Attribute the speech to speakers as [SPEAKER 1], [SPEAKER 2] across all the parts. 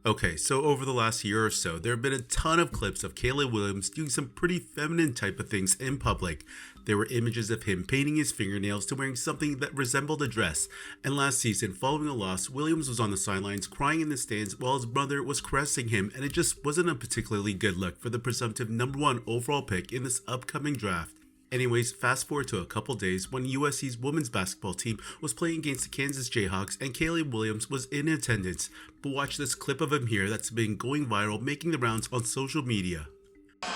[SPEAKER 1] Okay, so over the last year or so, there have been a ton of clips of Caleb Williams doing some pretty feminine type of things in public. There were images of him painting his fingernails to wearing something that resembled a dress. And last season, following a loss, Williams was on the sidelines crying in the stands while his brother was caressing him, and it just wasn't a particularly good look for the presumptive #1 overall pick in this upcoming draft. Anyways, fast forward to a couple days when USC's women's basketball team was playing against the Kansas Jayhawks and Caleb Williams was in attendance. But watch this clip of him here that's been going viral, making the rounds on social media.
[SPEAKER 2] All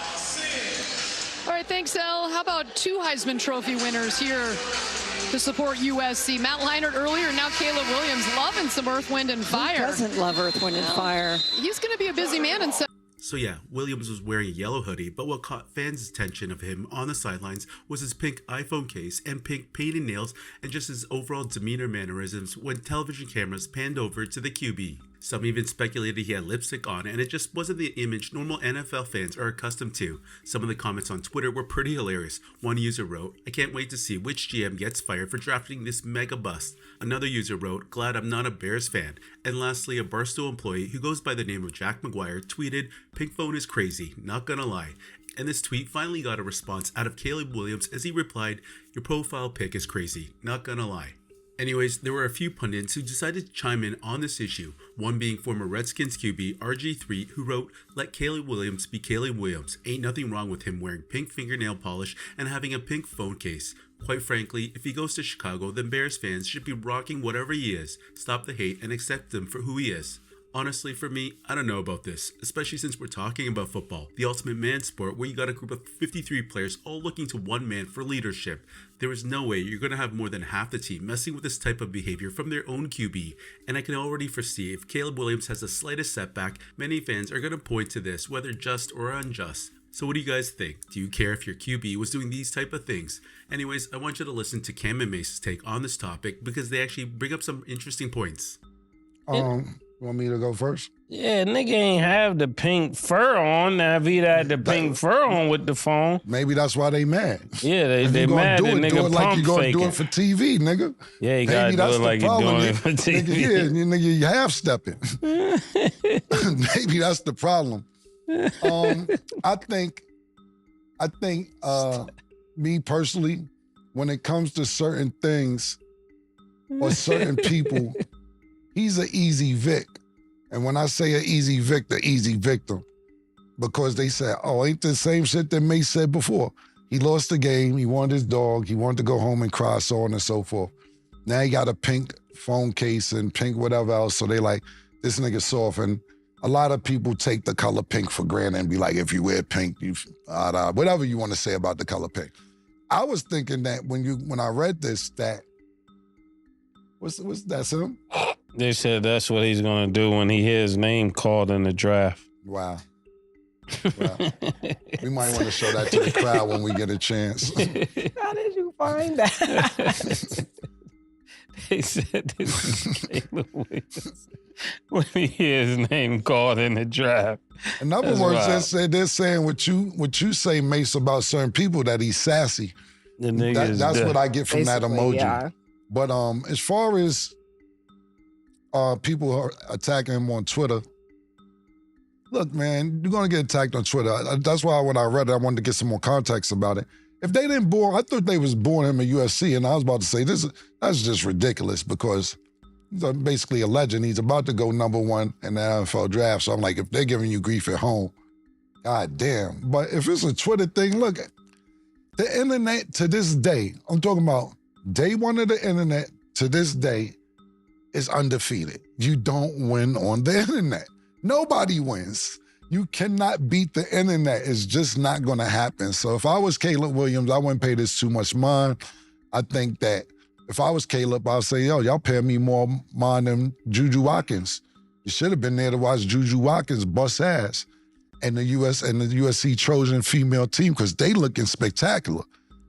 [SPEAKER 2] right, thanks, El. How about two Heisman Trophy winners here to support USC? Matt Leinart earlier, now Caleb Williams, loving some Earth, Wind, and Fire.
[SPEAKER 3] Who doesn't love Earth, Wind, and Fire?
[SPEAKER 2] He's going to be a busy man in
[SPEAKER 1] So yeah, Williams was wearing a yellow hoodie, but what caught fans' attention of him on the sidelines was his pink iPhone case and pink painted nails and just his overall demeanor mannerisms when television cameras panned over to the QB. Some even speculated he had lipstick on, and it just wasn't the image normal NFL fans are accustomed to. Some of the comments on Twitter were pretty hilarious. One user wrote, "I can't wait to see which GM gets fired for drafting this mega bust." Another user wrote, "Glad I'm not a Bears fan." And lastly, a Barstool employee who goes by the name of Jack McGuire tweeted, "Pink phone is crazy, not gonna lie." And this tweet finally got a response out of Caleb Williams as he replied, "Your profile pic is crazy, not gonna lie." Anyways, there were a few pundits who decided to chime in on this issue, one being former Redskins QB RG3, who wrote, "Let Caleb Williams be Caleb Williams. Ain't nothing wrong with him wearing pink fingernail polish and having a pink phone case. Quite frankly, if he goes to Chicago, then Bears fans should be rocking whatever he is. Stop the hate and accept him for who he is." Honestly, for me, I don't know about this, especially since we're talking about football, the ultimate man sport where you got a group of 53 players all looking to one man for leadership. There is no way you're going to have more than half the team messing with this type of behavior from their own QB, and I can already foresee if Caleb Williams has the slightest setback, many fans are going to point to this, whether just or unjust. So what do you guys think? Do you care if your QB was doing these type of things? Anyways, I want you to listen to Cam and Mace's take on this topic because they actually bring up some interesting points.
[SPEAKER 4] Want me to go first?
[SPEAKER 5] Yeah, nigga ain't have the pink fur on. Now, if he'd had the pink fur on with the phone.
[SPEAKER 4] Maybe that's why they mad.
[SPEAKER 5] Yeah, they mad at nigga
[SPEAKER 4] do it like you gonna
[SPEAKER 5] faking.
[SPEAKER 4] do it for TV, nigga.
[SPEAKER 5] Yeah, you gotta do it like you doing it for TV.
[SPEAKER 4] Nigga, you half-stepping. Maybe that's the problem. I think, me personally, when it comes to certain things or certain people, he's an easy Vic. And when I say an easy Vic, the easy victim. Because they said, oh, ain't the same shit that Mace said before. He lost the game, he wanted his dog, he wanted to go home and cry, so on and so forth. Now he got a pink phone case and pink whatever else, so they like, this nigga soft. And a lot of people take the color pink for granted and be like, if you wear pink, you whatever you want to say about the color pink. I was thinking that when I read this, that, what's that, him?
[SPEAKER 5] They said that's what he's gonna do when he hears his name called in the draft.
[SPEAKER 4] Wow. We might want to show that to the crowd when we get a chance.
[SPEAKER 3] How did you find that?
[SPEAKER 5] They said this is Caleb Williams when he hears his name called in the draft.
[SPEAKER 4] In other words, they're saying what you say, Mace, about certain people, that he's sassy. That's what I get from that emoji. Yeah. But as far as people are attacking him on Twitter, look, man, you're going to get attacked on Twitter. That's why when I read it, I wanted to get some more context about it. If they didn't I thought they was born him at USC, and I was about to say, that's just ridiculous because he's basically a legend. He's about to go #1 in the NFL draft. So I'm like, if they're giving you grief at home, god damn. But if it's a Twitter thing, look, the internet to this day, I'm talking about day one of the internet to this day, is undefeated. You don't win on the internet. Nobody wins. You cannot beat the internet. It's just not gonna happen. So if I was Caleb Williams, I wouldn't pay this too much mind. I think that if I was Caleb, I'd say, yo, y'all pay me more mind than Juju Watkins. You should have been there to watch Juju Watkins bust ass and the USC Trojan female team, because they looking spectacular.